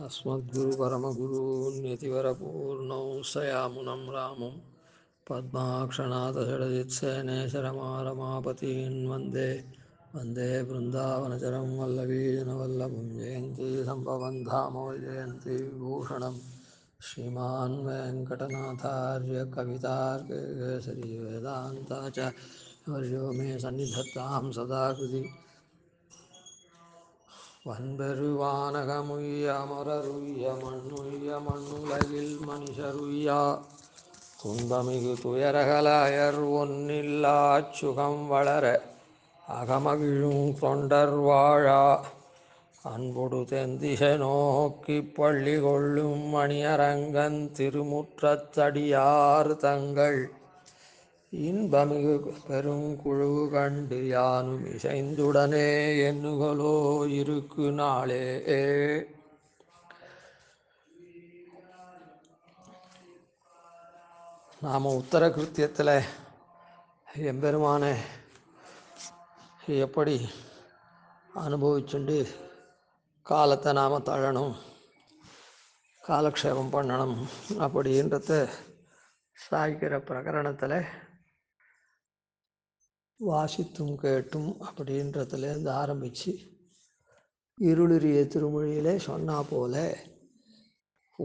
अस्मद्गुरुपरमगुरून्यतिवरपूर्णौ सयामुनं रामं पद्माक्षनाथषडजित्सेनेशरमारमापतीन् वन्दे वन्दे वृन्दावनचरं वल्लवीजनवल्लभं जयन्ती सम्भवं धाम जयन्ती विभूषणं श्रीमान् वेङ्कटनाथार्य कवितार्केसरी वेदान्ताचार्यो मे सन्निधत्तां सदा कृति வன்பெருவானகமுய்ய அமரருய்ய மண்ணுய்ய மண்ணுலகில் மனுஷருய்யா துன்பமிகு துயரகலாயர் ஒன்னில்லாச் சுகம் வளர அகமகிழும் தொண்டர் வாழா அன்பொடு தென்திசை நோக்கி பள்ளி கொள்ளும் மணியரங்கன் திருமுற்றத்தடியார் தங்கள் இன்பமிகு பெருங்குழு கண்டு யானும் இசைந்துடனே எண்ணுகளோ இருக்கு நாளே. நாம் உத்தர கிருத்தியத்தில் எம்பெருமானை எப்படி அனுபவிச்சுண்டு காலத்தை நாம் தள்ளணும், காலக்ஷேபம் பண்ணணும் அப்படின்றத சாய்க்கிற பிரகரணத்தில் வாசித்தும் கேட்டும் அப்படின்றதுலேருந்து ஆரம்பித்து இருளிரிய திருமொழியிலே சொன்னா போல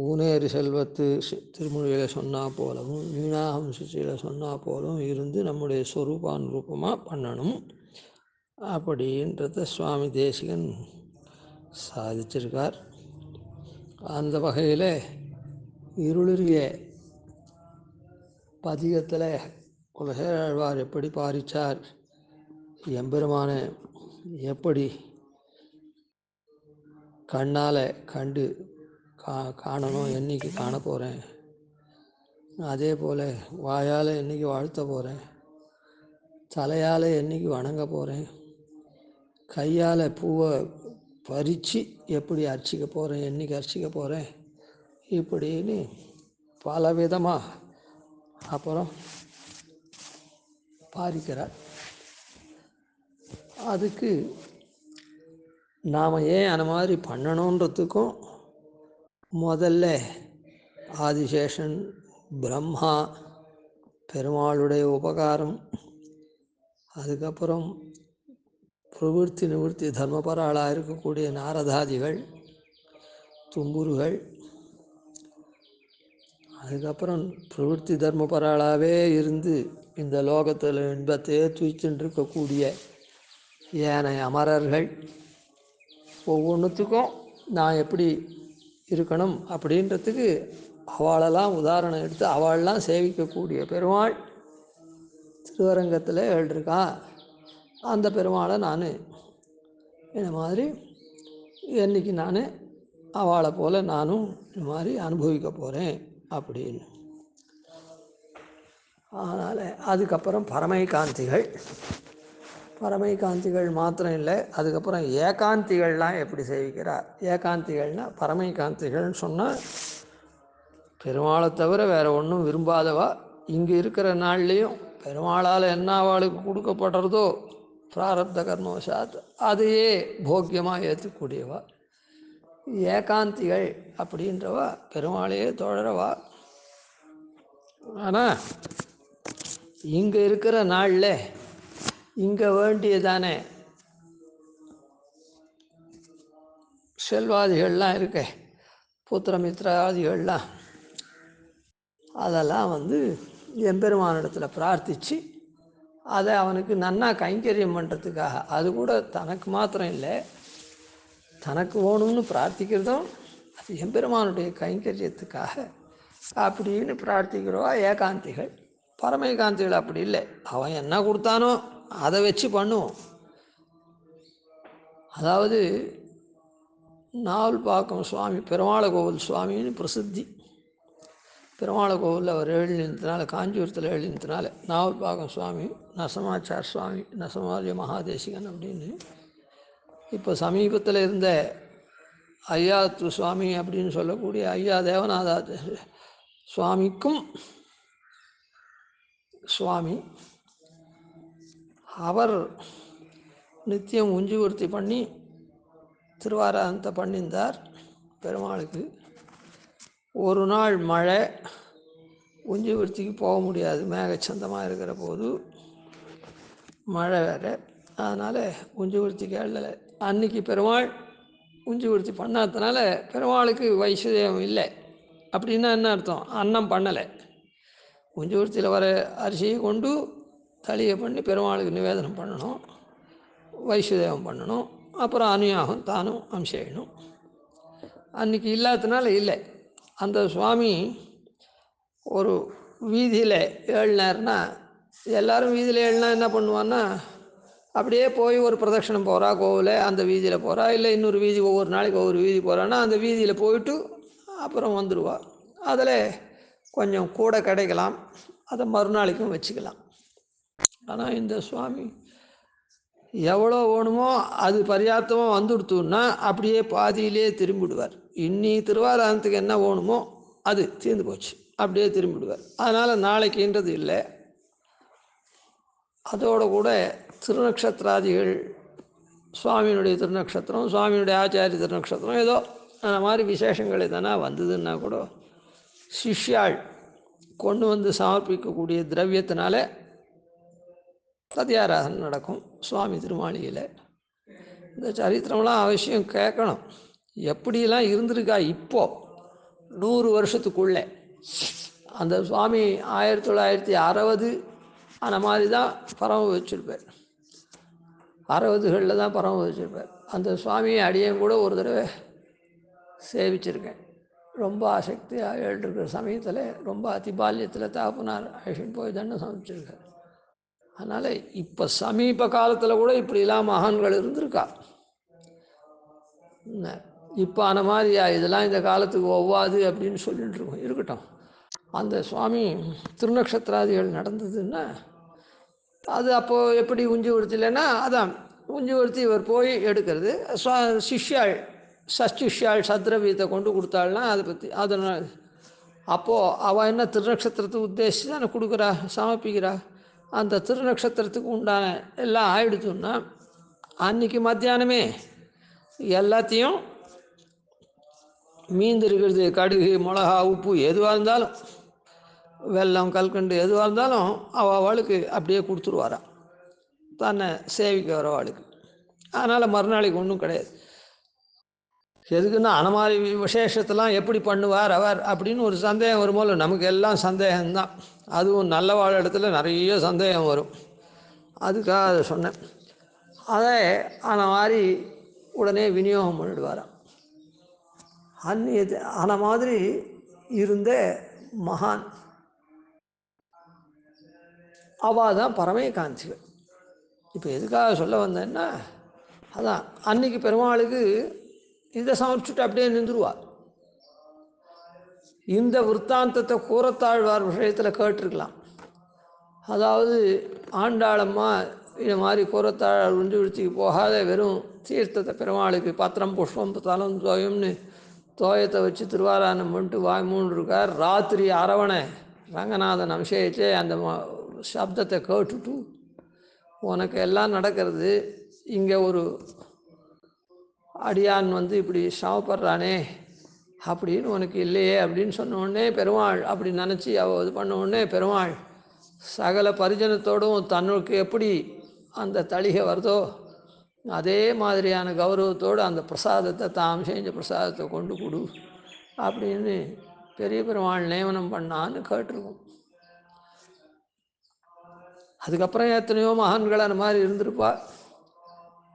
ஊனேறு செல்வத்து திருமொழியில் சொன்னா போலவும் வீணாஹம்சியில் சொன்னா போலவும் இருந்து நம்முடைய ஸ்வரூபான் ரூபமாக பண்ணணும் அப்படின்றத சுவாமி தேசிகன் சாதிச்சிருக்கார். அந்த வகையில் இருளிரிய பதிகத்தில் குலசேகராழ்வார் எப்படி பாரிச்சார், எம்பெருமானை எப்படி கண்ணால் கண்டு காணணும், என்னைக்கு காண போகிறேன், அதே போல் வாயால் என்னைக்கு வாழ்த்த போகிறேன், தலையால் என்னைக்கு வணங்க போகிறேன், கையால் பூவை பறித்து எப்படி அர்ச்சிக்க போகிறேன், என்னைக்கு அர்ச்சிக்க போகிறேன், இப்படின்னு பலவிதமாக அப்புறம் பாரிக்கிறார். அதுக்கு நாம் ஏன் அந்த மாதிரி பண்ணணுன்றதுக்கும் முதல்ல ஆதிசேஷன் பிரம்மா பெருமாளுடைய உபகாரம், அதுக்கப்புறம் பிரவிற்த்தி நிவர்த்தி தர்மபராளாக இருக்கக்கூடிய நாரதாதிகள், தும்புருகள், அதுக்கப்புறம் பிரவிற்த்தி தர்மபராளாகவே இருந்து இந்த லோகத்தில் இன்பத்தையே தூய்ச்சுட்டு இருக்கக்கூடிய ஏனைய அமரர்கள், ஒவ்வொன்றுத்துக்கும் நான் எப்படி இருக்கணும் அப்படின்றதுக்கு அவளெல்லாம் உதாரணம் எடுத்து அவளெல்லாம் சேவிக்கக்கூடிய பெருமாள் திருவரங்கத்தில் எழுதியிருக்கான். அந்த பெருமாளை நான் இந்த மாதிரி என்றைக்கு நான் அவளை போல் நானும் இந்த மாதிரி அனுபவிக்க போகிறேன் அப்படின்னு. அதனால் அதுக்கப்புறம் பரமைகாந்திகள் மாத்திரம் இல்லை, அதுக்கப்புறம் ஏகாந்திகள்லாம் எப்படி சேவிக்கிறார். ஏகாந்திகள்னால் பரமைகாந்திகள்னு சொன்னால் பெருமாளை தவிர வேறு ஒன்றும் விரும்பாதவா, இங்கே இருக்கிற நாள்லேயும் பெருமாளால் என்ன அவளுக்கு கொடுக்கப்படுறதோ பிராரப்த கர்மவசாத் அதையே போக்கியமாக ஏற்றக்கூடியவா. ஏகாந்திகள் அப்படின்றவா பெருமாளையே தொடரவா. ஆனால் இங்கே இருக்கிற நாளில் இங்கே வேண்டியதானே செல்வாதிகள்லாம் இருக்க, புத்திரமித்ராதிகள்லாம், அதெல்லாம் எம்பெருமானிடத்தில் பிரார்த்தித்து அதை அவனுக்கு நன்னா கைங்கரியம் பண்ணுறதுக்காக, அது கூட தனக்கு மாத்திரம் இல்லை, தனக்கு வேணும்னு பிரார்த்திக்கிறதும் அது எம்பெருமானுடைய கைங்கரியத்துக்காக அப்படின்னு பிரார்த்திக்கிறவா ஏகாந்திகள். பரமேகாந்திகள் அப்படி இல்லை, அவன் என்ன கொடுத்தானோ அதை வச்சு பண்ணுவோம். அதாவது நாவல்பாக்கம் சுவாமி பெருமாள கோவில் சுவாமின்னு பிரசித்தி. பெருமாள கோவிலில் அவர் எழுதினதுனால, காஞ்சிபுரத்தில் எழுதினதுனால நாவல்பாக்கம் சுவாமி, நரசிம்மாச்சார் சுவாமி, நரசிம்மாரிய மகாதேசிகன் அப்படின்னு. இப்போ சமீபத்தில் இருந்த ஐயாத்து சுவாமி அப்படின்னு சொல்லக்கூடிய ஐயா தேவநாதா சுவாமிக்கும் சுவாமி, அவர் நித்தியம் உஞ்சிவர்த்தி பண்ணி திருவாராதனத்தை பண்ணியிருந்தார். பெருமாளுக்கு ஒரு நாள் மழை, உஞ்சிவிருத்திக்கு போக முடியாது, மேகச்சந்தமாக இருக்கிற போது மழை வேறு. அதனால் உஞ்சிவிருத்திக்கு எழலை. அன்றைக்கி பெருமாள் உஞ்சிவிருத்தி பண்ணாததுனால பெருமாளுக்கு வைஷ்ணதேவம் இல்லை. அப்படின்னா என்ன அர்த்தம்? அன்னம் பண்ணலை. உஞ்சிவிருத்தியில் வர அரிசியை கொண்டு தளியை பண்ணி பெருமாளுக்கு நிவேதனம் பண்ணணும், வைஷ்ணதேவம் பண்ணணும், அப்புறம் அனுயாகம் தானும் அம்சேயணும். அன்றைக்கி இல்லாததுனால இல்லை. அந்த சுவாமி ஒரு வீதியில் ஏழினார்னா, எல்லோரும் வீதியில் ஏழினா என்ன பண்ணுவான்னா, அப்படியே போய் ஒரு பிரதட்சணம் போகிறா கோவில், அந்த வீதியில் போகிறா, இல்லை இன்னொரு வீதி, ஒவ்வொரு நாளைக்கு ஒவ்வொரு வீதி போகிறான்னா அந்த வீதியில் போயிட்டு அப்புறம் வந்துடுவா. அதில் கொஞ்சம் கூட கிடைக்கலாம், அதை மறுநாளைக்கும் வச்சுக்கலாம். ஆனால் இந்த சுவாமி எவ்வளோ வேணுமோ அது பர்யாப்தமாக வந்துடுத்துன்னா அப்படியே பாதியிலே திரும்பிடுவார். இன்னி திருவாராயணத்துக்கு என்ன வேணுமோ அது தீர்ந்து போச்சு, அப்படியே திரும்பிடுவார். அதனால் நாளைக்குன்றது இல்லை. அதோடு கூட திருநக்ஷத்திராதிகள், சுவாமியினுடைய திருநக்ஷத்திரம், சுவாமியினுடைய ஆச்சாரிய திருநக்ஷத்திரம், ஏதோ அந்த மாதிரி விசேஷங்கள் எதனா வந்ததுன்னா கூட சிஷ்யாள் கொண்டு வந்து சமர்ப்பிக்கக்கூடிய திரவியத்தினால ததியாராதனை நடக்கும் சுவாமி திருமாளிகையில். இந்த சரித்திரம்லாம் அவசியம் கேட்கணும். எப்படிலாம் இருந்திருக்கா இப்போது 100 வருஷத்துக்குள்ளே. அந்த சுவாமி 1960 அந்த மாதிரி தான் பரம வச்சுருப்பார், 60களில் தான் பரம வச்சுருப்பார். அந்த சுவாமியை அடியேன் கூட ஒரு தடவை சேவிச்சிருக்கேன். ரொம்ப ஆசக்தியாக எழுதிருக்கிற சமயத்தில், ரொம்ப அதிபால்யத்தில் தாப்புனார் அழிச்சின்னு போய் தானே சமைச்சிருக்கார். அதனால் இப்போ சமீப காலத்தில் கூட இப்படிலாம் மகான்கள் இருந்திருக்கா. இப்போ அந்த மாதிரி இதெல்லாம் இந்த காலத்துக்கு ஒவ்வாது அப்படின்னு சொல்லிட்டு இருக்கோம். இருக்கட்டும். அந்த சுவாமி திருநக்ஷத்திராதிகள் நடந்ததுன்னா அது அப்போது எப்படி உஞ்சிவிருத்திலன்னா, அதான் உஞ்சிவிருத்தி இவர் போய் எடுக்கிறது, சிஷ்யாள் சச்சிஷ்யாள் சத்ரவீத்தை கொண்டு கொடுத்தாள்னா அதை பற்றி அதனால் அப்போது அவள் என்ன திருநக்ஷத்திரத்துக்கு உத்தேசித்து தானே கொடுக்குறா, சமர்ப்பிக்கிறா. அந்த திருநக்ஷத்திரத்துக்கு உண்டான எல்லாம் ஆயிடுச்சுன்னா அன்றைக்கி மத்தியானமே எல்லாத்தையும் மீந்திருக்கிறது, கடுகு மிளகா உப்பு எதுவாக இருந்தாலும், வெல்லம் கல்கண்டு எதுவாக இருந்தாலும் அவளுக்கு அப்படியே கொடுத்துருவாராம் தன்னை சேவிக்க வரவாளுக்கு. அதனால் மறுநாளைக்கு ஒன்றும் கிடையாது. எதுக்குன்னா அந்த மாதிரி விசேஷத்தெல்லாம் எப்படி பண்ணுவார் அவர் அப்படின்னு ஒரு சந்தேகம் வரும்போது, நமக்கு எல்லாம் சந்தேகம்தான், அதுவும் நல்ல வாழ இடத்துல நிறைய சந்தேகம் வரும். அதுக்காக அதை சொன்னேன். அதை அந்த மாதிரி உடனே விநியோகம் பண்ணிடுவாராம். அந்நியது அந்த மாதிரி இருந்த மகான் அவள் தான் பரமேகாந்திகள். இப்போ எதுக்காக சொல்ல வந்தேன்னா, அதான் அன்னைக்கு பெருமாளுக்கு இதை சமர்ப்பிச்சுட்டு அப்படியே நின்றுடுவார். இந்த விற்த்தாந்தத்தை கூறத்தாழ்வார் விஷயத்தில் கேட்டிருக்கலாம். அதாவது ஆண்டாளம்மா இது மாதிரி கூறத்தாழ்வார் உஞ்சிவிருத்திக்கு போகாத வெறும் தீர்த்தத்தை பெருமாளுக்கு பத்திரம் புஷ்பம் தலம் தோயம்னு தோயத்தை வச்சு திருவாராயணம் பண்ணிட்டு வாய் மூன்று இருக்கார். ராத்திரி அரவணை ரங்கநாதன் அபிஷேகிச்சே அந்த சப்தத்தை கேட்டுட்டு உனக்கு எல்லாம் நடக்கிறது, இங்கே ஒரு அடியான் வந்து இப்படி சமப்படுறானே அப்படின்னு உனக்கு இல்லையே அப்படின்னு சொன்ன உடனே பெருமாள் அப்படி நினச்சி அவள் இது பண்ண உடனே பெருமாள் சகல பரிஜனத்தோடும் தன்னுக்கு எப்படி அந்த தளிகை வருதோ அதே மாதிரியான கௌரவத்தோடு அந்த பிரசாதத்தை தாம் செஞ்ச பிரசாதத்தை கொண்டு கொடு அப்படின்னு பெரிய பெருமாள் நியமனம் பண்ணான்னு கேட்டிருக்கோம். அதுக்கப்புறம் எத்தனையோ மகான்கள் அந்த மாதிரி இருந்திருப்பா.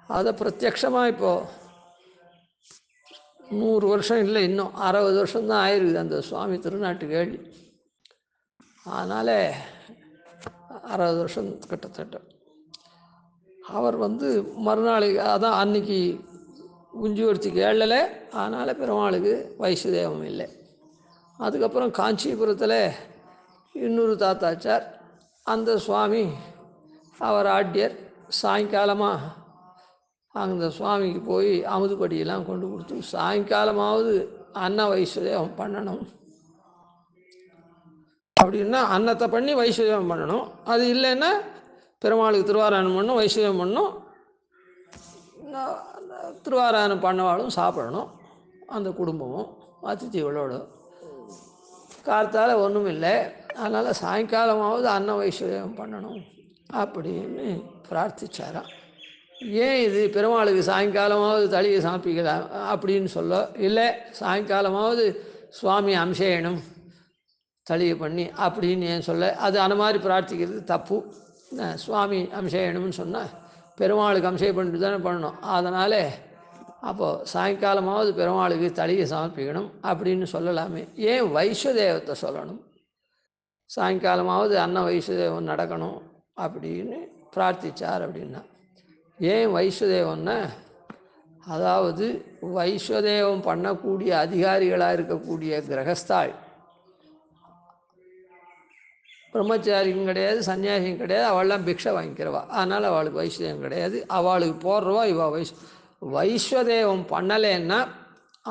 அதை பிரத்யக்ஷமாக இப்போது 100 வருஷம் இல்லை, இன்னும் 60 வருஷம்தான் ஆயிருக்கு அந்த சுவாமி திருநாட்டுக்கு ஏழி. அதனால் 60 வருஷம் கிட்டத்தட்ட. அவர் வந்து மறுநாளைக்கு அதான் அன்னைக்கு உஞ்சிவிருத்திக்கு ஏழலை, அதனால் பெருமாளுக்கு வைஷ்ணதேவம் இல்லை. அதுக்கப்புறம் காஞ்சிபுரத்தில் இன்னொரு தாத்தாச்சார், அந்த சுவாமி அவர் ஆட்யர் சாயங்காலமாக அந்த சுவாமிக்கு போய் அமுதுபடியெல்லாம் கொண்டு கொடுத்து சாயங்காலமாவது அன்ன வைஷ்ணதேவம் பண்ணணும் அப்படின்னா அன்னத்தை பண்ணி வைஷ்ணதேவம் பண்ணணும். அது இல்லைன்னா பெருமாளுக்கு திருவாராயணம் பண்ணணும், வைஷ்ணதேவம் பண்ணணும், திருவாராயணம் பண்ணவாளும் சாப்பிடணும். அந்த குடும்பமும் அதிதிகளோட. கார்த்தால் ஒன்றும் இல்லை, அதனால் சாயங்காலமாவது அன்ன வைஸ்வதேவம் பண்ணணும் அப்படின்னு பிரார்த்திச்சாராம். ஏன் இது பெருமாளுக்கு சாயங்காலமாவது தளியை சமர்ப்பிக்கலாம் அப்படின்னு சொல்ல, இல்லை சாயங்காலமாவது சுவாமி அம்சேயனும் தளியை பண்ணி அப்படின்னு ஏன் சொல்ல, அது அந்த மாதிரி பிரார்த்திக்கிறது தப்பு. சுவாமி அம்சேயனும்னு சொன்னால் பெருமாளுக்கு அம்சேயம் பண்ணிட்டு தானே பண்ணணும். அதனால் அப்போது சாயங்காலமாவது பெருமாளுக்கு தளியை சமர்ப்பிக்கணும் அப்படின்னு சொல்லலாமே, ஏன் வைஸ்வதேவத்தை சொல்லணும்? சாயங்காலமாவது அன்ன வைஸ்வதேவம் நடக்கணும் அப்படின்னு பிரார்த்திச்சார். அப்படின்னா ஏன் வைஸ்வதேவன்னா, அதாவது வைஸ்வதேவம் பண்ணக்கூடிய அதிகாரிகளாக இருக்கக்கூடிய கிரகஸ்தாள், பிரம்மச்சாரியும் கிடையாது, சன்னியாசியும் கிடையாது, அவள்லாம் பிக்ஷை வாங்கிக்கிறவா. அதனால் அவளுக்கு வைஸ்வதேவம் கிடையாது. அவளுக்கு போடுறவா இவள் வைஸ்வதேவம் பண்ணலைன்னா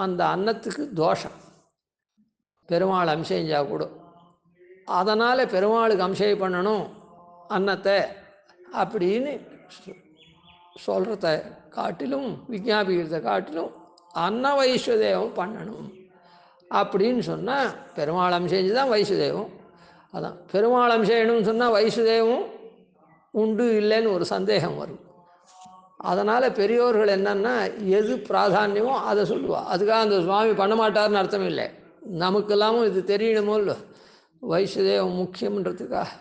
அந்த அன்னத்துக்கு தோஷம். பெருமாள் அம்சைஞ்சா கூட, அதனால் பெருமாளுக்கு அம்சை பண்ணணும் அன்னத்தை அப்படின்னு சொல்கிறத காட்டிலும், விஞ்ஞாபிக்கிறத காட்டிலும் அன்ன வைஸ்வதேவம் பண்ணணும் அப்படின்னு சொன்னால் பெருமாள் அம்சைஞ்சு தான் வைஸ்வதேவம். அதான் பெருமாள் அம்சையணும்னு சொன்னால் வைஸ்வதேவம் உண்டு இல்லைன்னு ஒரு சந்தேகம் வரும். அதனால் பெரியோர்கள் என்னன்னா எது பிராதானியமோ அதை சொல்லுவாள். அதுக்காக அந்த சுவாமி பண்ண மாட்டார்னு அர்த்தம் இல்லை, நமக்கெல்லாமும் இது தெரியணுமோ இல்லை, வைஸ்வதேவம் முக்கியம்ன்றதுக்காக.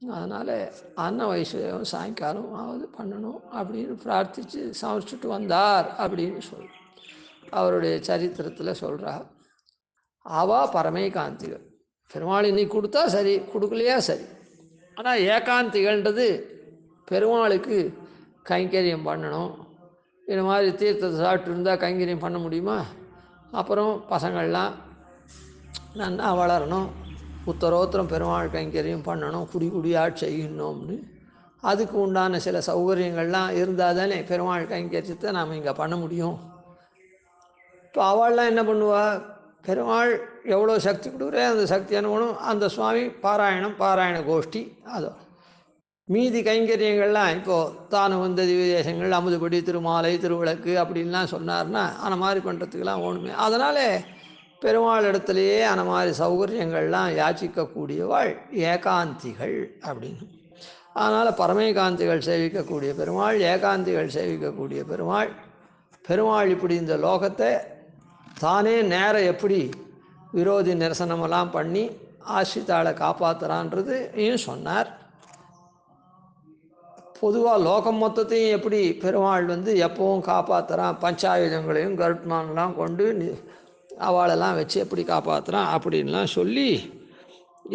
அதனால் அன்ன வைஸ்வதேவம் சாயங்காலம் ஆவது பண்ணணும் அப்படின்னு பிரார்த்தித்து சமைச்சிட்டு வந்தார் அப்படின்னு சொல்லு அவருடைய சரித்திரத்தில் சொல்கிறார். அவள் பரமேகாந்திகள். பெருமாள் இன்னைக்கு கொடுத்தா சரி, கொடுக்கலையா சரி. ஆனால் ஏகாந்திகள்ன்றது பெருமாளுக்கு கைங்கரியம் பண்ணணும். இந்த மாதிரி தீர்த்தத்தை சாப்பிட்டு இருந்தால் கைங்கரியம் பண்ண முடியுமா? அப்புறம் பசங்கள்லாம் நல்லா வளரணும், உத்தரோத்திரம் பெருமாள் கைங்கரியம் பண்ணணும், குடி குடியாக செய்யணும்னு அதுக்கு உண்டான சில சௌகரியங்கள்லாம் இருந்தால் தானே பெருமாள் கைங்கரியத்தை நாம் இங்கே பண்ண முடியும். இப்போ அவள்லாம் என்ன பண்ணுவா? பெருமாள் எவ்வளோ சக்தி கொடுக்குறே அந்த சக்தி அனுபவம் அந்த சுவாமி பாராயண கோஷ்டி, அதோ மீதி கைங்கரியங்கள்லாம் இப்போது தானும் வந்த திவ்யதேசங்கள், அமுதுபடி, திருமாலை, திருவிளக்கு அப்படின்லாம் சொன்னார்னா அந்த மாதிரி பண்ணுறதுக்கெல்லாம் ஒன்றுமே. அதனால் பெருமாள் இடத்துலையே அந்த மாதிரி சௌகரியங்கள்லாம் யாச்சிக்கக்கூடியவாள் ஏகாந்திகள் அப்படின்னு. அதனால் பரமேகாந்திகள் சேவிக்கக்கூடிய பெருமாள், ஏகாந்திகள் சேவிக்கக்கூடிய பெருமாள். பெருமாள் இப்படி இந்த லோகத்தை தானே நேரம் எப்படி விரோதி நிரசனமெல்லாம் பண்ணி ஆசிரித்தாளை காப்பாற்றுறான்றது சொன்னார். பொதுவாக லோகம் மொத்தத்தையும் எப்படி பெருமாள் எப்பவும் காப்பாற்றுறான், பஞ்சாயுதங்களையும் கருட்மான்லாம் கொண்டு அவளெல்லாம் வச்சு எப்படி காப்பாற்றுறான் அப்படின்லாம் சொல்லி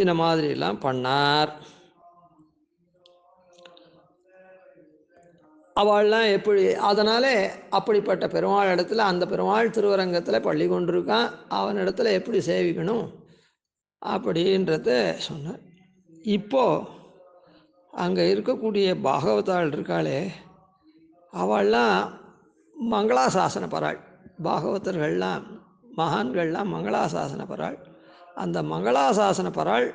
இந்த மாதிரிலாம் பண்ணார். அவள்லாம் எப்படி, அதனால் அப்படிப்பட்ட பெருமாள் இடத்துல அந்த பெருமாள் திருவரங்கத்தில் பள்ளி கொண்டிருக்கான், அவனிடத்துல எப்படி சேவிக்கணும் அப்படின்றத சொன்னார். இப்போது அங்கே இருக்கக்கூடிய பாகவதாள் இருக்காளே, அவள்லாம் மங்களாசாசன பராள். பாகவதர்கள்லாம் மகான்கள்லாம் மங்களாசாசன பராள். அந்த மங்களாசாசன பராள்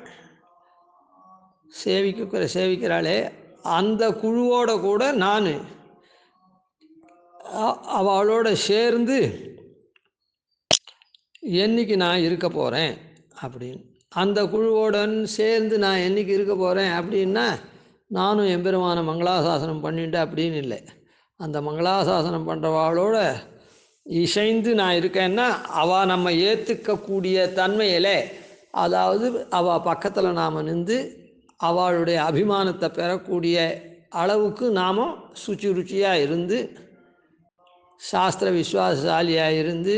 சேவிக்கிறாளே, அந்த குழுவோட கூட நான் அவளோட சேர்ந்து என்னைக்கு நான் இருக்க போகிறேன் அப்படின்னு, அந்த குழுவோடன் சேர்ந்து நான் என்னைக்கு இருக்க போகிறேன் அப்படின்னா, நானும் எம்பெருமான மங்களாசாசனம் பண்ணிட்டேன் அப்படின்னு இல்லை, அந்த மங்களாசாசனம் பண்ணுறவாளோட இசைந்து நான் இருக்கேன்னா அவள் நம்ம ஏற்றுக்கக்கூடிய தன்மையிலே, அதாவது அவள் பக்கத்தில் நாம் நின்று அவளுடைய அபிமானத்தை பெறக்கூடிய அளவுக்கு நாம் சுச்சி ருச்சியாக இருந்து, சாஸ்திர விஸ்வாசாலியாக இருந்து,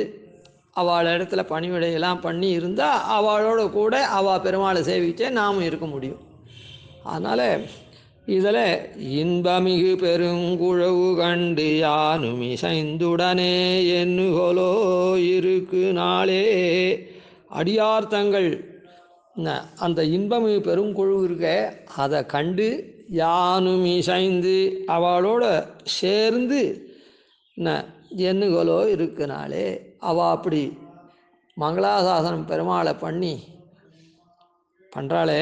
அவள் இடத்துல பணிவிடையெல்லாம் பண்ணி இருந்தால் அவளோட கூட அவள் பெருமாளை சேவிச்சே நாமும் இருக்க முடியும். அதனால் இதில் இன்பமிகு பெருங்குழவு கண்டு யானும் இசைந்துடனே என்னுகொலோ இருக்கு நாளே. அடியார் தங்கள் அந்த இன்பமிகு பெருங்குழு இருக்க அதை கண்டு யானும் இசைந்து அவளோட சேர்ந்து என்னுகொலோ இருக்குனாலே, அவள் அப்படி மங்களாசாசனம் பெருமாளை பண்ணுறாளே,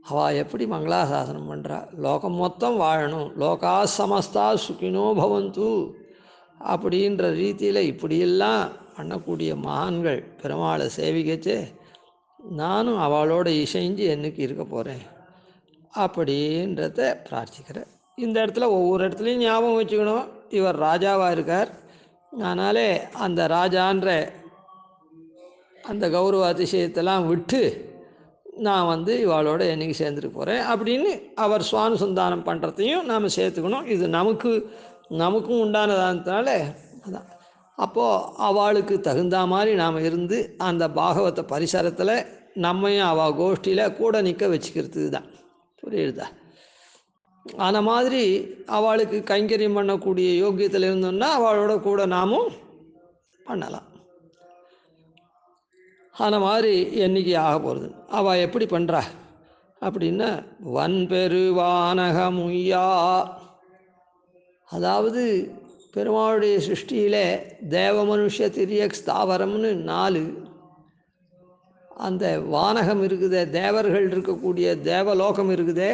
அவள் எப்படி மங்களாசாசனம் பண்ணுறா? லோகம் மொத்தம் வாழணும், லோகா சமஸ்தா சுகினோ பவந்து அப்படின்ற ரீதியில் இப்படியெல்லாம் பண்ணக்கூடிய மகான்கள் பெருமாளை சேவிக்கச்சே நானும் அவளோட இசைஞ்சு என்னைக்கு இருக்க போகிறேன் அப்படின்றத பிரார்த்திக்கிறேன். இந்த இடத்துல ஒவ்வொரு இடத்துலையும் ஞாபகம் வச்சுக்கணும், இவர் ராஜாவாக இருக்கார், அதனாலே அந்த ராஜான்ற அந்த கௌரவ அதிசயத்தெல்லாம் விட்டு நான் இவாளோட என்னைக்கு சேர்ந்துட்டு போகிறேன் அப்படின்னு அவர் சுவானுசந்தானம் பண்ணுறதையும் நாம் சேர்த்துக்கணும். இது நமக்கும் உண்டானதானதுனால அதான். அப்போது அவளுக்கு தகுந்த மாதிரி நாம் இருந்து அந்த பாகவத பரிசரத்தில் நம்மையும் அவள் கோஷ்டியில் கூட நிற்க வச்சுக்கிறது தான். புரியுதா? அந்த மாதிரி அவளுக்கு கைங்கரியம் பண்ணக்கூடிய யோக்கியத்தில் இருந்தோம்னா அவளோட கூட நாமும் பண்ணலாம். அந்த மாதிரி என்னைக்கு ஆக போகிறது. அவள் எப்படி பண்ணுறா அப்படின்னா, வன்பெருவானகமுய்யா, அதாவது பெருமாளுடைய சிருஷ்டியில் தேவ மனுஷ திரியக் ஸ்தாவரம்னு 4 அந்த வானகம் இருக்குதே, தேவர்கள் இருக்கக்கூடிய தேவலோகம் இருக்குதே,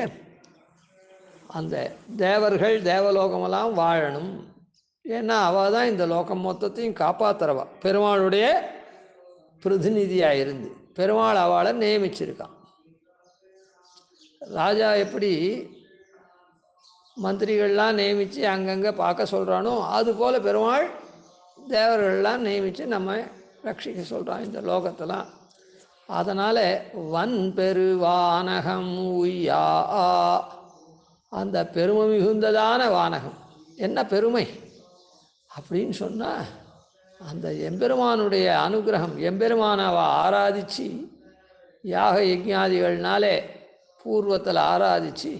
அந்த தேவர்கள் தேவலோகமெல்லாம் வாழணும். ஏன்னா அவள் தான் இந்த லோகம் மொத்தத்தையும் காப்பாற்றுறவா. பெருமாளுடைய பிரதிநிதியாக இருந்து பெருமாள் அவளை நியமிச்சிருக்கான். ராஜா எப்படி மந்திரிகள்லாம் நியமித்து அங்கங்கே பார்க்க சொல்கிறானோ அதுபோல் பெருமாள் தேவர்கள்லாம் நியமித்து நம்ம ரட்சிக்க சொல்கிறான் இந்த லோகத்தெல்லாம். அதனால் வன் பெருவானகம் உய்யா, அந்த பெருமை மிகுந்ததான வானகம். என்ன பெருமை அப்படின்னு சொன்னால், அந்த எம்பெருமானுடைய அனுகிரகம், எம்பெருமானவை ஆராதித்து யாக யஜ்ஞாதிகள்னாலே பூர்வத்தில் ஆராதித்து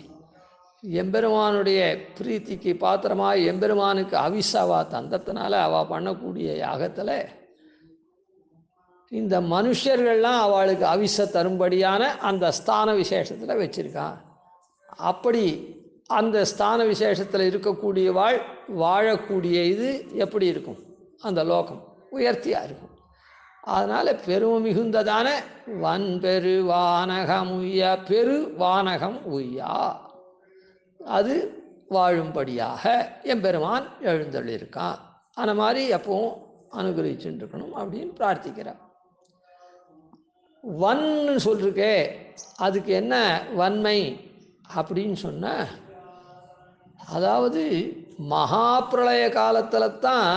எம்பெருமானுடைய பிரீத்திக்கு பாத்திரமாக எம்பெருமானுக்கு அவிசாவா தந்தத்தினால அவள் பண்ணக்கூடிய யாகத்தில் இந்த மனுஷர்கள்லாம் அவளுக்கு அவிச தரும்படியான அந்த ஸ்தான விசேஷத்தில் வச்சுருக்கான். அப்படி அந்த ஸ்தான விசேஷத்தில் இருக்கக்கூடிய வாழக்கூடிய இது எப்படி இருக்கும்? அந்த லோகம் உயர்த்தியாக இருக்கும். அதனால் பெருமை மிகுந்ததான வன் பெரு வானகம் உய்யா, பெரு வானகம் உய்யா, அது வாழும்படியாக எம்பெருமான் எழுந்தள்ளிருக்கான். அந்த மாதிரி எப்பவும் அனுகிரகிச்சுட்டு இருக்கணும் அப்படின்னு பிரார்த்திக்கிறார். வன்னு சொல்லிருக்கே, அதுக்கு என்ன வன்மை அப்படின்னு சொன்ன, அதாவது மகாபிரளய காலத்தில் தான்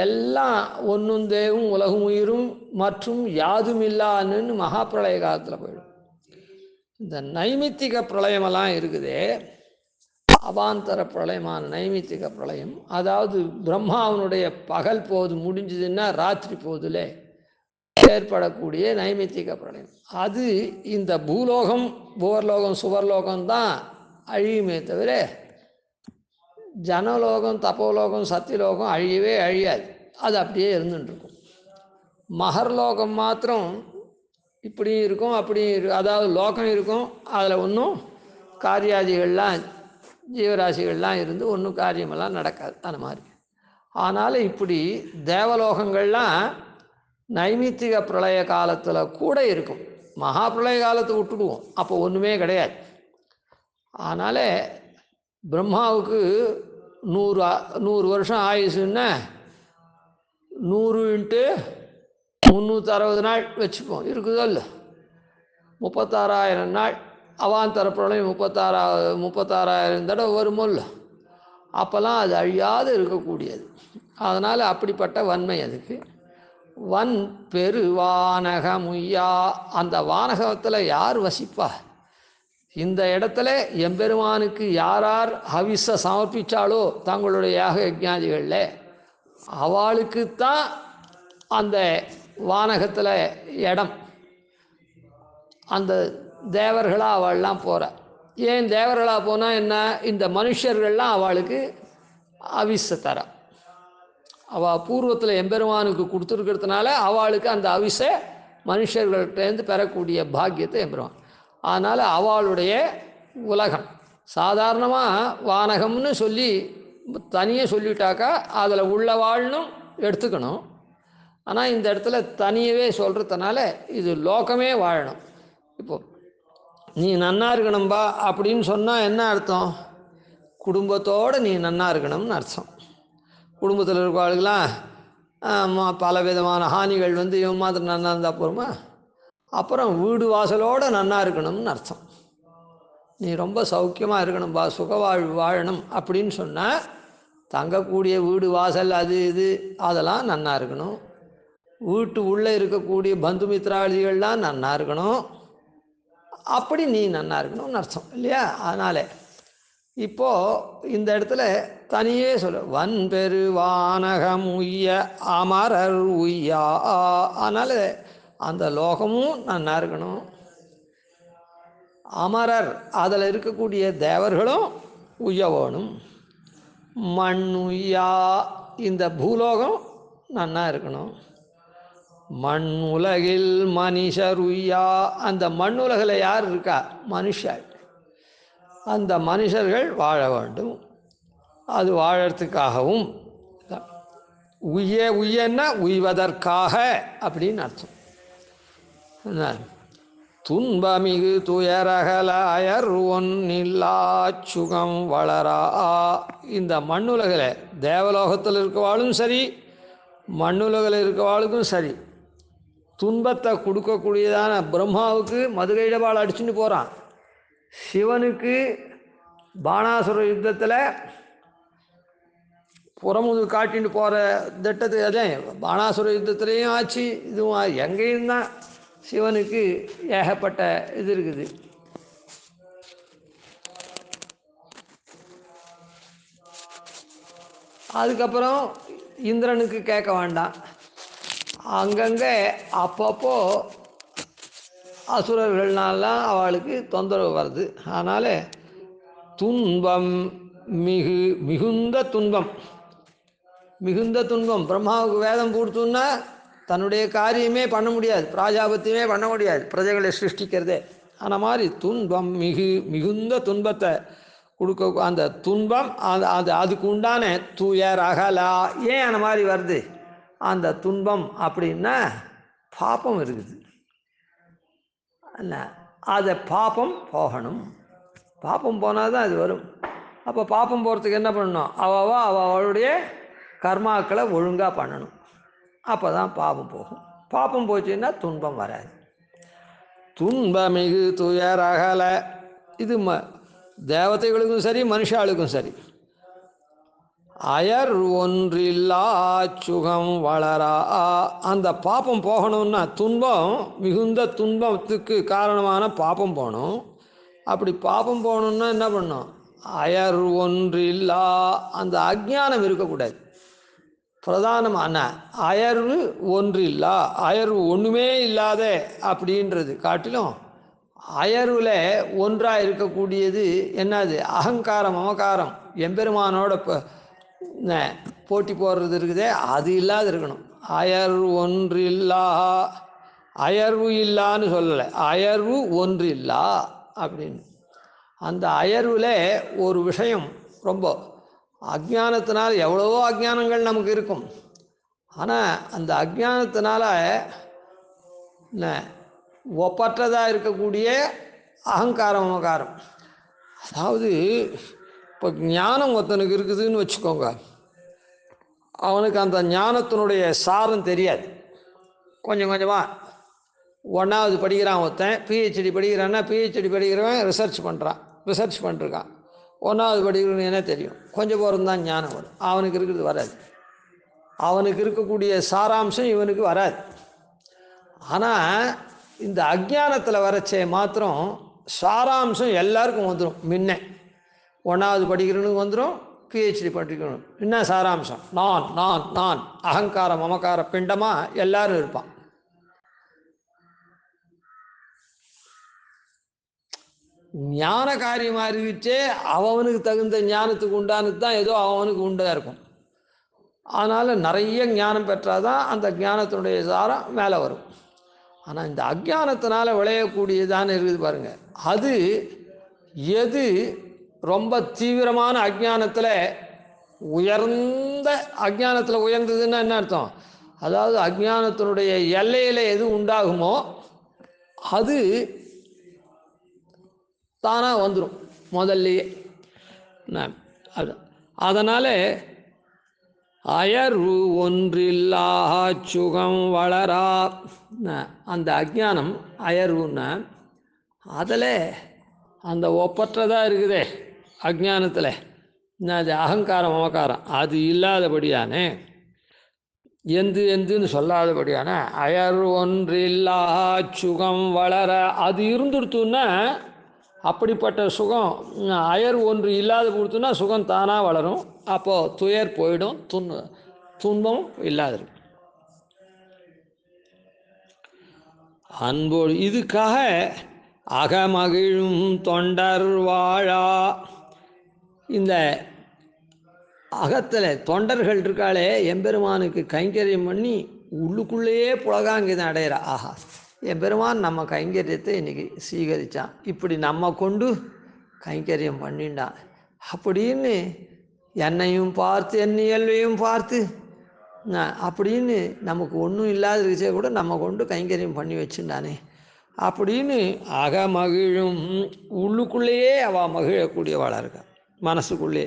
எல்லாம் ஒன்றும் தேவும் உலகும் உயிரும் மற்றும் யாதும் இல்லான்னு மகாபிரளய காலத்தில் போயிடும். இந்த நைமித்திக பிரளயமெல்லாம் இருக்குதே, அவாந்தர பிரளயமான நைமித்திக பிரளயம், அதாவது பிரம்மாவனுடைய பகல் போது முடிஞ்சதுன்னா ராத்திரி போதில் ஏற்படக்கூடிய நைமித்திக பிரளயம், அது இந்த பூலோகம் புவர்லோகம் சுவர்லோகம்தான் அழியுமே தவிர ஜனலோகம் தப்போலோகம் சத்தியலோகம் அழியவே அழியாது. அது அப்படியே இருந்துட்டுருக்கும். மகர்லோகம் மாத்திரம் இப்படியும் இருக்கும் அப்படியும் இருக்கும். அதாவது லோகம் இருக்கும், அதில் ஒன்றும் காரியாதிகள்லாம் ஜீவராசிகள்லாம் இருந்து ஒன்றும் காரியமெல்லாம் நடக்காது அந்த மாதிரி. ஆனால் இப்படி தேவலோகங்கள்லாம் நைமித்திக பிரளய காலத்தில் கூட இருக்கும். மகா பிரளய காலத்தை விட்டுடுவோம், அப்போ ஒன்றுமே கிடையாது. அதனால் பிரம்மாவுக்கு 100 வருஷம் ஆயுசுன்னா 100 × 360 நாள் வச்சுப்போம், இருக்குதோ இல்லை, 36,000 நாள். அவாந்தர பிரளயம் 36,000 தடவை வருமோ இல்லை, அப்போல்லாம் அது அழியாது இருக்கக்கூடியது. அதனால் அப்படிப்பட்ட வன்மை அதுக்கு. வன் பெரு வானகமுய்யா, அந்த வானகத்தில் யார் வசிப்பா? இந்த இடத்துல எம்பெருமானுக்கு யார் ஹவிஸ சமர்ப்பித்தாலோ தங்களுடைய யாக யஜ்ஞாதிகளில், அவளுக்குத்தான் அந்த வானகத்தில் இடம். அந்த தேவர்களாக அவள்லாம் போகிற. ஏன் தேவர்களாக போனால் என்ன? இந்த மனுஷர்கள்லாம் அவளுக்கு அவிச தர, அவள் பூர்வத்தில் எம்பெருமானுக்கு கொடுத்துருக்கிறதுனால அவளுக்கு அந்த அவிச மனுஷர்கள்டேருந்து பெறக்கூடிய பாக்கியத்தை எம்பெருமான். அதனால் அவளுடைய உலகம் சாதாரணமாக வானகம்னு சொல்லி தனியாக சொல்லிட்டாக்கா அதில் உள்ள வாழ்னும் எடுத்துக்கணும். ஆனால் இந்த இடத்துல தனியவே சொல்கிறதுனால இது லோகமே வாழணும். இப்போது நீ நன்னா இருக்கணும்பா அப்படின்னு சொன்னால் என்ன அர்த்தம்? குடும்பத்தோடு நீ நன்னா இருக்கணும்னு அர்த்தம். குடும்பத்தில் இருக்கிறவர்களுக்கெல்லாம் பல விதமான ஹானிகள் வந்து இவன் மாத்திரம் நன்னா இருந்தால் போருமா? அப்புறம் வீடு வாசலோடு நன்னா இருக்கணும்னு அர்த்தம். நீ ரொம்ப சௌக்கியமாக இருக்கணும்பா, சுகவாழ்வு வாழணும் அப்படின்னு சொன்னால் தங்கக்கூடிய வீடு வாசல் அது இது அதெல்லாம் நன்னா இருக்கணும். வீட்டு உள்ளே இருக்கக்கூடிய பந்து மித்திராளிகள்லாம் நன்னா இருக்கணும். அப்படி நீ நன்னா இருக்கணும்னு அர்த்தம் இல்லையா? அதனால் இப்போது இந்த இடத்துல தனியே சொல்ல வன்பெரு வானகம் உய்ய அமரர் உய்யா. அதனால் அந்த லோகமும் நன்னா இருக்கணும், அமரர் அதில் இருக்கக்கூடிய தேவர்களும் உய்ய வேணும். மண் உய்யா, இந்த பூலோகம் நன்னா இருக்கணும். மண் உலகில் மனுஷர் உய்யா, அந்த மண் உலகில் யார் இருக்கா? மனுஷர். அந்த மனுஷர்கள் வாழ வேண்டும். அது வாழறதுக்காகவும் உய்யன்னா உய்வதற்காக அப்படின்னு அர்த்தம். துன்பமிகு துயரகல அயர் ஒன்னில்லா சுகம் வளரா. இந்த மண்ணுலகில் தேவலோகத்தில் இருக்கவாளும் சரி, மண்ணுலகில் இருக்கவாளுக்கும் சரி, துன்பத்தை கொடுக்கக்கூடியதான பிரம்மாவுக்கு மதுகைடபால் அடிச்சுட்டு போகிறான். சிவனுக்கு பாணாசுர யுத்தத்தில் புறமுது காட்டின்னு போகிற திட்டத்து அதே பாணாசுர யுத்தத்துலேயும் ஆச்சு, இதுவும் எங்கேயும் தான் சிவனுக்கு ஏகப்பட்ட இது இருக்குது. அதுக்கப்புறம் இந்திரனுக்கு கேட்க வேண்டாம், அங்கங்கே அப்பப்போ அசுரர்கள்னாலாம் அவளுக்கு தொந்தரவு வருது. அதனால் துன்பம் மிகுந்த துன்பம், மிகுந்த துன்பம். பிரம்மாவுக்கு வேதம் கொடுத்தோன்னா தன்னுடைய காரியமே பண்ண முடியாது, பிராஜாபத்தியமே பண்ண முடியாது, பிரஜைகளை சிருஷ்டிக்கிறதே. அந்த மாதிரி துன்பம் மிகுந்த துன்பத்தை கொடுக்க, அந்த துன்பம் அதுக்கு உண்டான துயர் அகலா. ஏன் அந்த மாதிரி வருது அந்த துன்பம் அப்படின்னா? பாப்பம் இருக்குது, அதை பாப்பம் போகணும். பாப்பம் போனால் தான் அது வரும். அப்போ பாப்பம் போகிறதுக்கு என்ன பண்ணணும்? அவளுடைய கர்மாக்களை ஒழுங்காக பண்ணணும். அப்போ தான் பாபம் போகும். பாப்பம் போச்சுன்னா துன்பம் வராது. துன்பமிகு துயரகல, இது தேவதைகளுக்கும் சரி மனுஷாளுக்கும் சரி. அயர் ஒன்றில்லா சுகம் வளரா. அந்த பாப்பம் போகணும்னா துன்பம், மிகுந்த துன்பத்துக்கு காரணமான பாப்பம் போகணும். அப்படி பாப்பம் போகணுன்னா என்ன பண்ணணும்? அயர் ஒன்றில்லா, அந்த அஜ்ஞானம் இருக்கக்கூடாது. பிரதானமான அயர்வு ஒன்றில்லா, அயர்வு ஒன்றுமே இல்லாத அப்படின்றது காட்டிலும் அயர்வில் ஒன்றாக இருக்கக்கூடியது என்னது? அகங்காரம் மமகாரம் எம்பெருமானோட போட்டி போடுறது இருக்குதே, அது இல்லாத இருக்கணும். அயர்வு ஒன்றில்லா, அயர்வு இல்லான்னு சொல்லலை, அயர்வு ஒன்றில்லா அப்படின்னு. அந்த அயர்வில் ஒரு விஷயம், ரொம்ப அஜ்ஞானத்தினால் எவ்வளவோ அஜ்ஞானங்கள் நமக்கு இருக்கும். ஆனால் அந்த அஜ்ஞானத்தினால ஒப்பற்றதாக இருக்கக்கூடிய அகங்காரம் மமகாரம். அதாவது இப்போ ஞானம் ஒருத்தனுக்கு இருக்குதுன்னு வச்சுக்கோங்க, அவனுக்கு அந்த ஞானத்தினுடைய சாரம் தெரியாது. கொஞ்சம் கொஞ்சமாக 1வது படிக்கிறான் ஒருத்தன், பிஹெச்டி படிக்கிறான்னா, பிஹெச்டி படிக்கிறவன் ரிசர்ச் பண்ணிருக்கான். 1வது படிக்கிறவனு என்ன தெரியும்? கொஞ்சம் போகிறது தான் ஞானம் வரும். அவனுக்கு இருக்கிறது வராது. அவனுக்கு இருக்கக்கூடிய சாராம்சம் இவனுக்கு வராது. ஆனால் இந்த அஜ்ஞானத்தில் வரச்சே மாத்திரம் சாராம்சம் எல்லாருக்கும் வந்துடும். முன்ன 1வது படிக்கிறவனுக்கு வந்துடும், பிஹெச்டி படிக்கணும். என்ன சாராம்சம்? நான் நான் நான் அகங்கார மமகார பிண்டமாக எல்லாரும் இருப்பான். ஞான காரியமாக இருந்துச்சே அவனுக்கு தகுந்த ஞானத்துக்கு உண்டானது தான் ஏதோ அவனுக்கு உண்டாக இருக்கும். அதனால் நிறைய ஞானம் பெற்றாதான் அந்த ஞானத்தினுடைய சாரம் மேலே வரும். ஆனால் இந்த அஜ்ஞானத்தினால விளையக்கூடியதான இருக்குது பாருங்கள், அது எது ரொம்ப தீவிரமான அஜ்ஞானத்தில் உயர்ந்த அஜ்ஞானத்தில் உயர்ந்ததுன்னா என்ன அர்த்தம்? அதாவது அஜ்ஞானத்தினுடைய எல்லையில் எது உண்டாகுமோ அது தானாக வந்துடும் முதல்லையே. அது அதனால் அயர்வு ஒன்றில்லா சுகம் வளரா. அந்த அஜ்ஞானம் அயர்வுன்னா அதில் அந்த ஒப்பற்றதாக இருக்குதே அஜ்ஞானத்தில், அது அகங்காரம் மமக்காரம் அது இல்லாதபடியானே, எந்துன்னு சொல்லாதபடியான அயர் ஒன்றில்லா சுகம் வளர அது இருந்துடுத்துன்னா, அப்படிப்பட்ட சுகம் அயர் ஒன்று இல்லாத கொடுத்துன்னா சுகம் தானாக வளரும். அப்போது துயர் போயிடும், துன்பம் இல்லாதிருக்கும். அன்போடு இதுக்காக அகமகிழும் தொண்டர் வாழா. இந்த அகத்தில் தொண்டர்கள் இருக்காளே, எம்பெருமானுக்கு கைங்கரியம் பண்ணி உள்ளுக்குள்ளேயே புலகாங்கிதம் அடையிறா. ஆஹா, எம்பெருமான் நம்ம கைங்கரியத்தை இன்றைக்கி சீகரித்தான், இப்படி நம்ம கொண்டு கைங்கரியம் பண்ணிண்டான் அப்படின்னு என்னையும் பார்த்து என் இயல்பையும் பார்த்து அப்படின்னு நமக்கு ஒன்றும் இல்லாத விஷயம் கூட நம்ம கொண்டு கைங்கரியம் பண்ணி வச்சுட்டானே அப்படின்னு அகமகிழும் உள்ளுக்குள்ளேயே அவள் மகிழக்கூடியவாளாக இருக்கா. மனசுக்குள்ளே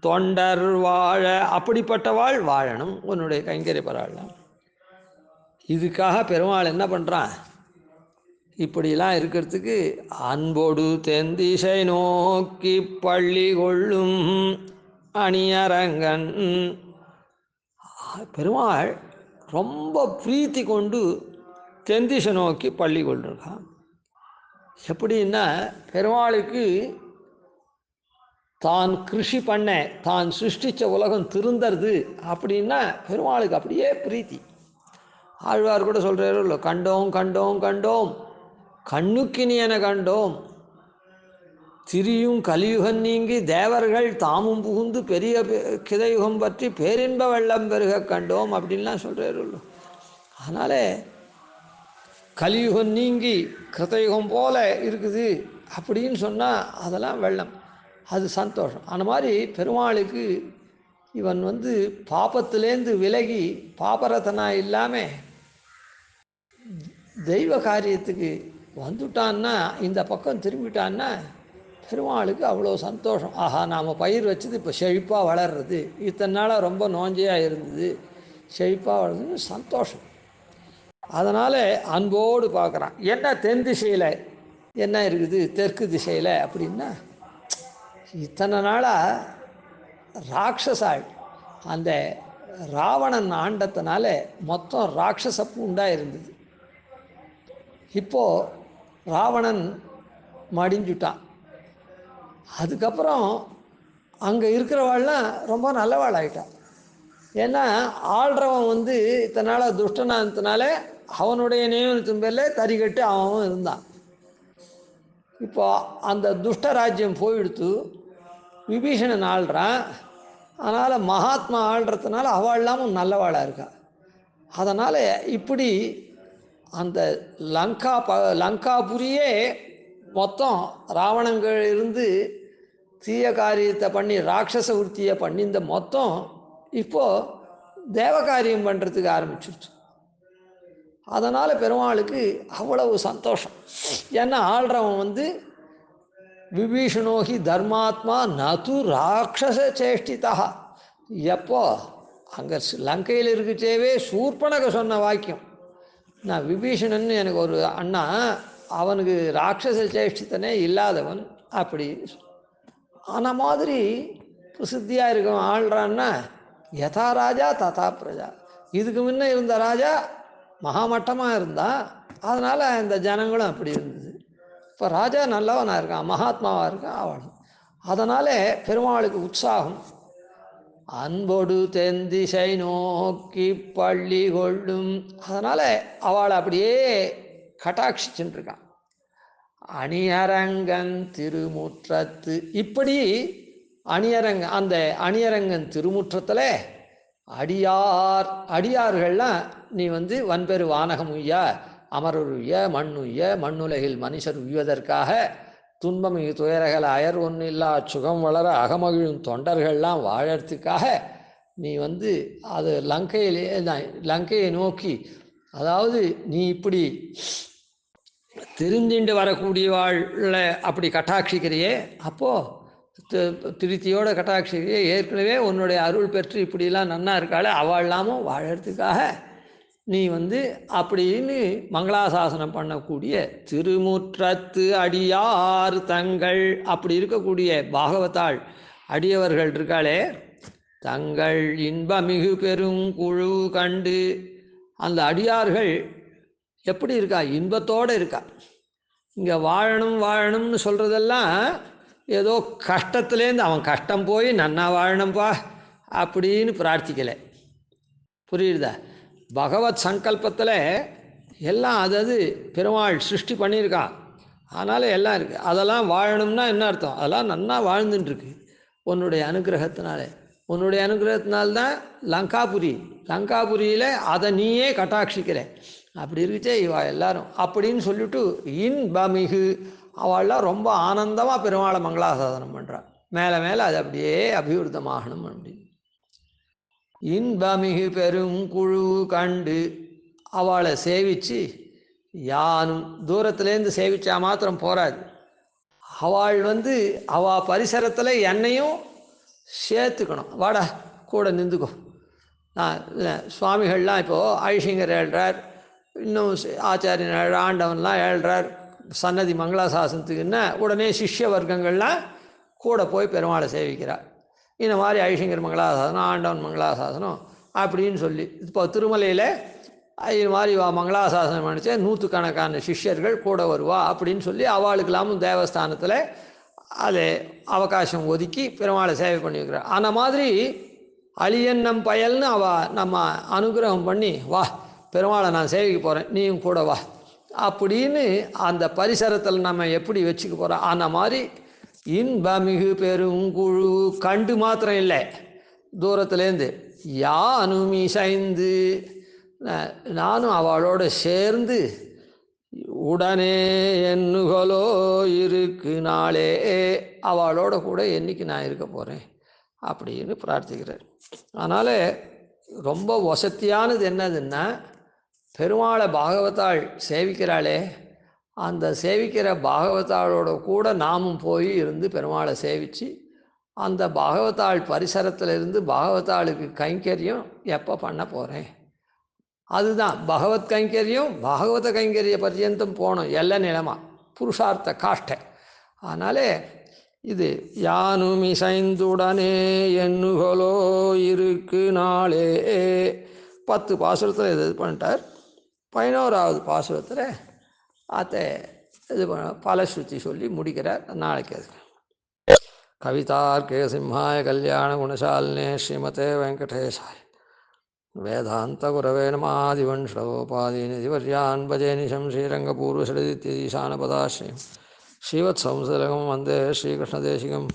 தொண்டர் வாழ, அப்படிப்பட்டவாள் வாழணும் உன்னுடைய கைங்கரிய பரவாயில்ல. இதுக்காக பெருமாள் என்ன பண்ணுறான், இப்படிலாம் இருக்கிறதுக்கு அன்போடு தென்திசை நோக்கி பள்ளி கொள்ளும் அணியரங்கன். பெருமாள் ரொம்ப பிரீத்தி கொண்டு தென்திசை நோக்கி பள்ளி கொண்டிருக்கான். எப்படின்னா, பெருமாளுக்கு தான் கிருஷி பண்ண, தான் சிருஷ்டித்த உலகம் திருந்தறது அப்படின்னா பெருமாளுக்கு அப்படியே பிரீத்தி. ஆழ்வார் கூட சொல்கிறாரோ, கண்டோம் கண்டோம் கண்டோம் கண்ணுக்கினியன கண்டோம், திரியும் கலியுகம் நீங்கி தேவர்கள் தாமும் புகுந்து பெரிய கிதையுகம் பற்றி பேரின்ப வெள்ளம் பெருக கண்டோம் அப்படின்லாம் சொல்கிறாரோ. அதனால் கலியுகம் நீங்கி கிருதயுகம் போல இருக்குது அப்படின்னு சொன்னால் அதெல்லாம் வெள்ளம், அது சந்தோஷம். அந்த மாதிரி பெருமாளுக்கு இவன் பாபத்திலேருந்து விலகி பாபரத்தனாக இல்லாமல் தெய்வ காரியத்துக்கு வந்துட்டான்னா, இந்த பக்கம் திரும்பிட்டான்னா பெருமாளுக்கு அவ்வளோ சந்தோஷம். ஆஹா, நாம் பயிர் வச்சது இப்போ செழிப்பாக வளர்றது, இத்தனை நாளாக ரொம்ப நோஞ்சையாக இருந்தது, செழிப்பாக வளர்றதுன்னு சந்தோஷம். அதனால் அன்போடு பார்க்குறான். என்ன தென் திசையில் என்ன இருக்குது, தெற்கு திசையில் அப்படின்னா, இத்தனை நாளாக ராட்சசாள் அந்த ராவணன் ஆண்டத்தினால மொத்தம் ராட்சச பூண்டாக இருந்தது. இப்போது ராவணன் மடிஞ்சுட்டான். அதுக்கப்புறம் அங்கே இருக்கிறவாள்லாம் ரொம்ப நல்லவாள் ஆகிட்டான். ஏன்னா ஆள்றவன் இத்தனை நாளாக துஷ்டனானதுனால அவனுடைய நியமனத்தின் பேரில் தறிகட்டு அவன் இருந்தான். இப்போ அந்த துஷ்ட ராஜ்யம் போயிடுத்து, விபீஷணன் ஆள்றான். அதனால் மகாத்மா ஆள்றதுனால அவள் இல்லாமல் நல்லவாளாக இருக்கா. அதனால் இப்படி அந்த லங்காபுரியே மொத்தம் ராவணங்கள் இருந்து தீய காரியத்தை பண்ணி ராட்சச விருத்தியை பண்ணி இந்த மொத்தம் இப்போது தேவகாரியம் பண்ணுறதுக்கு ஆரம்பிச்சிருச்சு. அதனால் பெருமாளுக்கு அவ்வளவு சந்தோஷம். ஏன்னா ஆள்றவன் விபீஷணோகி தர்மாத்மா நது ராட்சச சேஷ்டிதா. எப்போ அங்கே லங்கையில் இருக்குச்சேவே சூர்பனக சொன்ன வாக்கியம், நான் விபீஷணன் எனக்கு ஒரு அண்ணா, அவனுக்கு ராட்சச சேஷ்டித்தனே இல்லாதவன் அப்படி. ஆன மாதிரி பிரசித்தியாக இருக்கும் ஆள்றான்னா, யதா ராஜா ததா பிரஜா. இதுக்கு முன்னே இருந்த ராஜா மகாமட்டமாக இருந்தான், அதனால் இந்த ஜனங்களும் அப்படி இருந்தது. இப்போ ராஜா நல்லவனாக இருக்கான், மகாத்மாவாக இருக்கான் அவனும். அதனால் பெருமாளுக்கு உற்சாகம். அன்போடு தென்திசை நோக்கி பள்ளி கொள்ளும். அதனால் அவளை அப்படியே கட்டாட்சிச்சுருக்கான். அணியரங்கன் திருமுற்றத்து. இப்படி அந்த அணியரங்கன் திருமுற்றத்தில் அடியார்கள்லாம் நீ வன்பெரு வானகம் உய்ய, அமரர் உய்ய, மண் உய்ய, மண்ணுலகில் மனுஷர் உய்வதற்காக துன்பமிகு துயரகல அயர் ஒன்று இல்லா சுகம் வளர அகமகிழும் தொண்டர்கள்லாம் வாழறதுக்காக நீ அது லங்கையை நோக்கி, அதாவது நீ இப்படி தெரிஞ்சுண்டு வரக்கூடியவாழ அப்படி கட்டாட்சிக்கிறியே, அப்போது திருத்தியோட கட்டாட்சியை ஏற்கனவே உன்னுடைய அருள் பெற்று இப்படிலாம் நன்னா இருக்காளே அவள்லாமும் வாழறதுக்காக நீ அப்படின்னு மங்களாசாசனம் பண்ணக்கூடிய திருமுற்றத்து அடியார் தங்கள் அப்படி இருக்கக்கூடிய பாகவதாள் அடியவர்கள் இருக்காளே தங்கள் இன்பமிகு பெரும் குழு கண்டு அந்த அடியார்கள் எப்படி இருக்கா? இன்பத்தோடு இருக்கா. இங்கே வாழணும்னு சொல்கிறதெல்லாம் ஏதோ கஷ்டத்துலேருந்து அவன் கஷ்டம் போய் நன்னா வாழணும்பா அப்படின்னு பிரார்த்திக்கலை. புரியுதா? பகவத் சங்கல்பத்தில் எல்லாம் அது பெருமாள் சிருஷ்டி பண்ணியிருக்கான். அதனால் எல்லாம் இருக்குது. அதெல்லாம் வாழணும்னா என்ன அர்த்தம்? அதெல்லாம் நன்னா வாழ்ந்துட்டுருக்கு உன்னுடைய அனுகிரகத்தினாலே. உன்னுடைய அனுகிரகத்தினால்தான் லங்காபுரியில் அதை நீயே கட்டாட்சிக்கிற. அப்படி இருக்குச்சே இவா எல்லாரும் அப்படின்னு சொல்லிவிட்டு இன்பமிகு அவள்லாம் ரொம்ப ஆனந்தமாக பெருமாளை மங்களாசாசனம் பண்ணுறாள். மேலே மேலே அது அப்படியே அபிவிருத்தமாகணும் அப்படின்னு. இன்பமிகு பெரும் குழு கண்டு அவளை சேவித்து யானும் தூரத்துலேருந்து சேவிச்சா மாத்திரம் போராது. அவள் அவள் பரிசரத்தில் என்னையும் சேர்த்துக்கணும். வாடா கூட நின்றுக்கோ. சுவாமிகள்லாம் இப்போது ஐஷிங்கர் ஏழ்றார், இன்னும் ஆச்சாரியன் ஆண்டவன்லாம் ஏழ்றார் சன்னதி மங்களாசாசனத்துக்குன்னா உடனே சிஷ்ய வர்க்கங்கள்லாம் கூட போய் பெருமாளை சேவிக்கிறார். இந்த மாதிரி ஐஷிங்கர் மங்களாசாசனம், ஆண்டவன் மங்களாசாசனம் அப்படின்னு சொல்லி இப்போ திருமலையில் இது மாதிரி மங்களாசாசனம் பண்ணிச்சே நூற்றுக்கணக்கான சிஷ்யர்கள் கூட வருவா அப்படின்னு சொல்லி அவளுக்கெல்லாமும் தேவஸ்தானத்தில் அதை அவகாசம் ஒதுக்கி பெருமாளை சேவை பண்ணி வைக்கிறார். அந்த மாதிரி அழியன் நம் பயல்னு நம்ம அனுகிரகம் பண்ணி வா பெருமாளை நான் சேவிக்க போகிறேன் நீயும் கூட வா அப்படின்னு அந்த பரிசரத்தில் நம்ம எப்படி வச்சுக்க போகிறோம். அந்த மாதிரி இன்பமிகு பெருங்குழு கண்டு மாத்திரம் இல்லை, தூரத்துலேருந்து யானும் இசைந்து நானும் அவளோடு சேர்ந்து உடனே எண்ணுகளோ இருக்கு நாளே அவளோட கூட என்னைக்கு நான் இருக்க போகிறேன் அப்படின்னு பிரார்த்திக்கிறேன். அதனால் ரொம்ப வசதியானது என்னதுன்னா பெருமாளை பாகவதாள் சேவிக்கிறாளே அந்த சேவிக்கிற பாகவதாளோட கூட நாமும் போய் இருந்து பெருமாளை சேவித்து அந்த பாகவதாள் பரிசரத்தில் இருந்து பாகவதாளுக்கு கைங்கரியம் எப்போ பண்ண போகிறேன். அதுதான் பகவத் கைங்கரியம். பாகவத கைங்கரிய பர்யந்தம் போகணும் எல்லா நிலமாக புருஷார்த்த காஷ்டை. அதனாலே இது யானும் இசைந்துடனே எண்ணுகளோ இருக்கு நாளே 10 பாசுரத்தில் இது பண்ணிட்டார். 11வது பாசுரத்தில் அதை இது பலஸ்ருதி சொல்லி முடிக்கிறார். நாளைக்கு அது கவிதார்க்கே சிம்ஹாய கல்யாண குணசாலினே ஸ்ரீமதே வெங்கடேசாய வேதாந்தகுரவே நமாதிவன்ஷோபாதீனிதிவர்யான் பஜே நிஷம் ஸ்ரீரங்கபூர்வசரிதித்யதீசானபதாஸ்ரீம் ஸ்ரீவத்சம்சலகம் வந்தே ஸ்ரீகிருஷ்ணதேசிகம்.